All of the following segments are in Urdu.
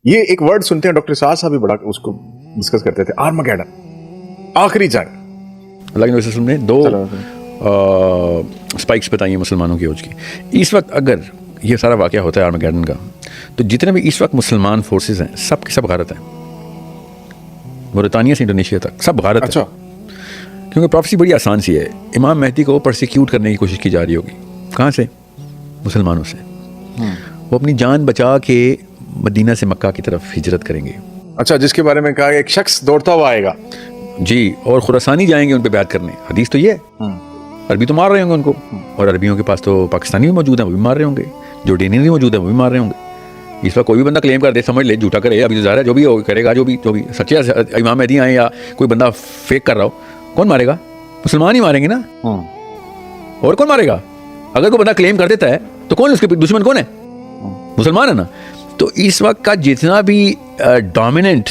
یہ ایک ورڈ سنتے ہیں, ڈاکٹر سعد صاحب بھی بڑا اس کو ڈسکس کرتے تھے, آرمگیڈن, آخری جنگ. اللہ کے نبی صلی اللہ علیہ وسلم نے 2 اسپائکس بتائی ہیں مسلمانوں کی اوج کی. اس وقت اگر یہ سارا واقعہ ہوتا ہے آرمگیڈن کا, تو جتنے بھی اس وقت مسلمان فورسز ہیں سب کے سب غارت ہیں, موریتانیہ سے انڈونیشیا تک سب غارت ہیں. کیونکہ پروفیسی بڑی آسان سی ہے, امام مہدی کو پرسیکیوٹ کرنے کی کوشش کی جا رہی ہوگی. کہاں سے؟ مسلمانوں سے. وہ اپنی جان بچا کے مدینہ سے مکہ کی طرف ہجرت کریں گے. اچھا, جس کے بارے میں کہا ایک شخص دوڑتا ہوا آئے گا. جی, اور خراسانی جائیں گے ان پہ بیعت کرنے. حدیث تو یہ ہے, عربی تو مار رہے ہوں گے ان کو, اور عربیوں کے پاس تو پاکستانی بھی موجود ہیں, وہ بھی مار رہے ہوں گے, جورڈینین بھی موجود ہیں, وہ بھی مار رہے ہوں گے. اس وقت کوئی بھی بندہ کلیم کر دے, سمجھ لے, جھوٹا کرے, ابھی تو ظاہر ہے جو بھی کرے گا, جو بھی سچے امام مہدی آئیں یا کوئی بندہ فیک کر رہا ہو, کون مارے گا؟ مسلمان ہی ماریں گے نا. اور کون مارے گا؟ اگر کوئی بندہ کلیم کر دیتا ہے تو کون اس کے دشمن کون ہے؟ مسلمان ہے نا. تو اس وقت کا جتنا بھی ڈومیننٹ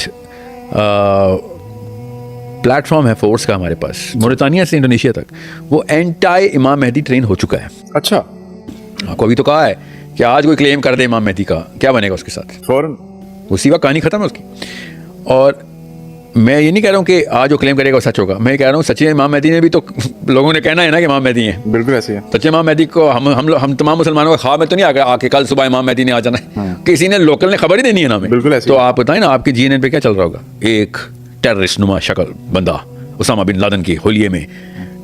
پلیٹ فارم ہے فورس کا ہمارے پاس, موریتانیہ سے انڈونیشیا تک, وہ اینٹائی امام مہدی ٹرین ہو چکا ہے. اچھا, آپ کو ابھی تو کہا ہے کہ آج کوئی کلیم کر دے امام مہدی کا, کیا بنے گا اس کے ساتھ؟ فوراً اسی وقت کہانی ختم ہے اس کی. اور میں یہ نہیں کہہ رہا ہوں کہ آج جو کلیم کرے گا وہ سچ ہوگا, میں کہہ رہا ہوں سچے امام مہدی نے بھی تو لوگوں نے کہنا ہے نا کہ امام مہدی ہیں. بالکل ایسے ہے. سچے امام مہدی کو ہم تمام مسلمانوں کا خواب میں تو نہیں آ کے کل صبح امام مہدی نے آ جانا ہے, کسی نے لوکل نے خبر ہی دینی ہے نا ہمیں. بالکل ایسے. تو آپ بتائیں نا آپ کی جی این پہ کیا چل رہا ہوگا؟ ایک ٹیررسٹ نما شکل بندہ اسامہ بن لادن کی ہولیے میں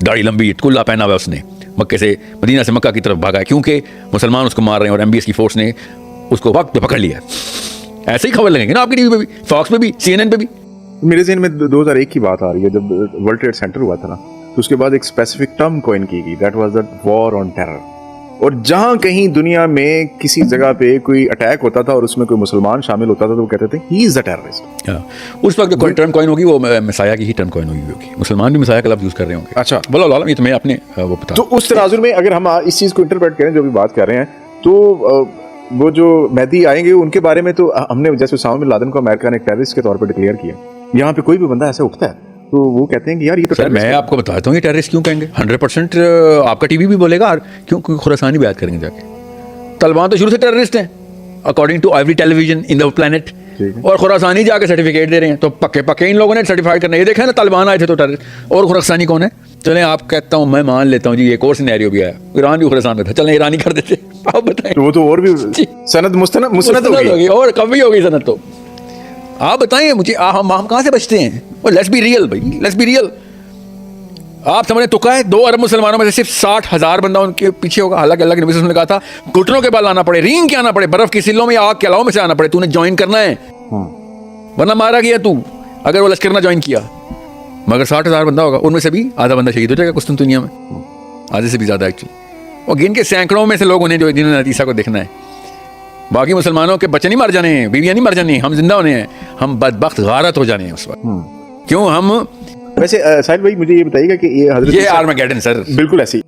داڑھی لمبی کلا پہنا ہوا, اس نے مکے سے مدینہ سے مکہ کی طرف بھاگا ہے کیونکہ مسلمان اس کو مار رہے ہیں اور MBS کی فورس نے اس کو وقت پہ پکڑ لیا. ایسے ہی خبر لگیں گے نا آپ کی ٹی وی پہ بھی, فاکس پہ بھی, CNN پہ بھی. میرے ذہن میں 2001 کی بات آ رہی ہے, جب ورلڈ ٹریڈ سینٹر ہوا تھا نا, تو اس کے بعد ایک اسپیسیفک ٹرم کوئن کی گئی, that was the war on terror. اور جہاں کہیں دنیا میں کسی جگہ پہ کوئی اٹیک ہوتا تھا اور اس میں کوئی مسلمان شامل ہوتا تھا تو وہ کہتے تھے ہی از اے ٹیررسٹ. اس وقت کوئی ٹرم کوئن ہوگی وہ مسایہ کی ہی ٹرم کوئن ہوگی, مسلمان بھی مسایہ کا لفظ یوز کر رہے ہوں گے. اچھا, بولو عالم, یہ تو میں اپنے وہ بتا. تو اس تناظر میں اگر ہم اس چیز کو انٹرپریٹ کریں جو بھی بات کر رہے ہیں, تو وہ جو مہدی آئیں گے ان کے بارے میں تو ہم نے جیسے اسامہ بن لادن کو امریکہ نے ٹیررسٹ کے طور پر ڈکلیئر کیا, یہاں پہ کوئی بھی بندہ ایسے اٹھتا ہے تو وہ کہتے ہیں کہ یار یہ تو. سر میں آپ کو بتاتا ہوں یہ ٹیررسٹ کیوں کہیں گے, 100% آپ کا ٹی وی بھی بولے گا. کیوں؟ خراسانی بیعت کریں گے جا کے. طالبان تو شروع سے ٹیررسٹ ہیں according to every television in the plant, اور خراسانی جا کے سرٹیفکیٹ دے رہے ہیں. تو پکے ان لوگوں نے سرٹیفائی کرنا. یہ دیکھیں نا طالبان آئے تھے تو ٹیررسٹ, اور خراسانی کون ہے؟ چلیں آپ کہتا ہوں میں مان لیتا ہوں جی ایک اور سینیریو بھی آیا, ایران بھی خراسان میں تھا, چلیں ایرانی کر دیتے. آپ بتائیں, وہ تو اور بھی سند مستند ہوگی, اور کب بھی ہوگی سند. تو آپ بتائیں مجھے ہم کہاں سے بچتے ہیں؟ لیٹس بی ریئل بھائی, لیٹس بی ریئل. آپ سمجھیں تو ہے 2 ارب مسلمانوں میں سے صرف 60,000 بندہ ان کے پیچھے ہوگا. حالانکہ اللہ کے نبی صلی اللہ علیہ وسلم نے کہا تھا گھٹنوں کے بال آنا پڑے, رینگ کے آنا پڑے, برف کی سلوں میں یا آگ کے علاوہ میں سے آنا پڑے, تو نے جوائن کرنا ہے, ورنہ مارا گیا تو اگر وہ لشکر نہ جوائن کیا. مگر 60,000 بندہ ہوگا, ان میں سے بھی آدھا بندہ شہید ہو جائے گا قسطنطنیہ میں, آدھے سے بھی زیادہ ایکچولی. اور گن کے سینکڑوں میں سے لوگ انہیں جنہوں نے عیسیٰ کو دیکھنا ہے. باقی مسلمانوں کے بچے نہیں مر جانے ہیں, بیویاں نہیں مر جانی, ہم زندہ ہونے ہیں, ہم بدبخت غارت ہو جانے ہیں اس وقت. کیوں؟ ہم ویسے ساحل بھائی مجھے یہ بتائیے گا کہ یہ حضرت یہ آرمگیڈن سر بالکل ایسی